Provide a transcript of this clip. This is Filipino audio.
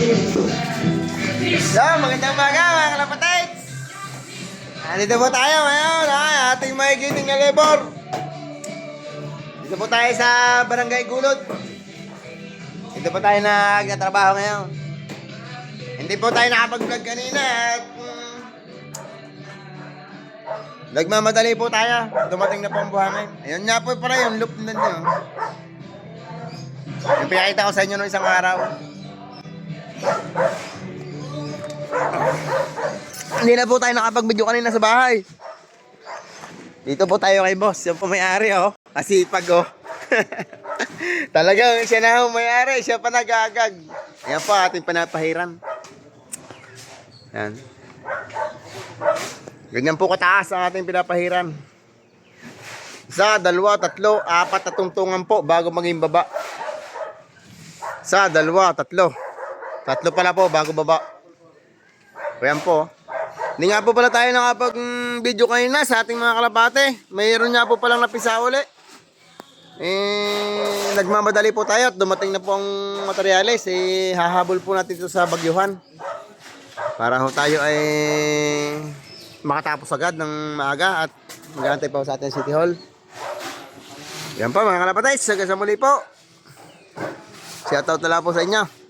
So, magandang umaga mga kalapatids. Dito po tayo ngayon, ating magigiting na labor. Dito po tayo sa Barangay Gulod. Dito po tayo nagtatrabaho ngayon. Hindi po tayo nakapag-vlog kanina at nagmamadali po tayo. Dumating na po ang buhangin. Ayun nga po para yung loop na nyo. Yung pinakita ko sa inyo noong isang araw. Hindi na po tayo nakapag-video kanina sa bahay. Dito po tayo kay boss. Yung po may-ari oh. Asipag oh. Talagang siya na ang may-ari. Siya pa nagagag. Ayan po ating panapahiran. Yan. Ganyan po kataas ang ating pinapahiran. Isa, dalawa, tatlo, apat na tungtungan po bago maging baba. Isa, dalawa, tatlo. Tatlo pala po bago baba. Ayan po. Hindi nga po pala tayo nakapag-video kanina sa ating mga kalapate. Mayroon nga po palang napisa uli. Nagmamadali po tayo at dumating na po ang materyales. Hahabol po natin ito sa Bagyuhan. Para ho tayo ay makatapos agad ng maaga at mag-aantay pa sa ating City Hall. Yan po mga kalapatids. Hanggang sa muli po. Shoutout na lang po sa inyo.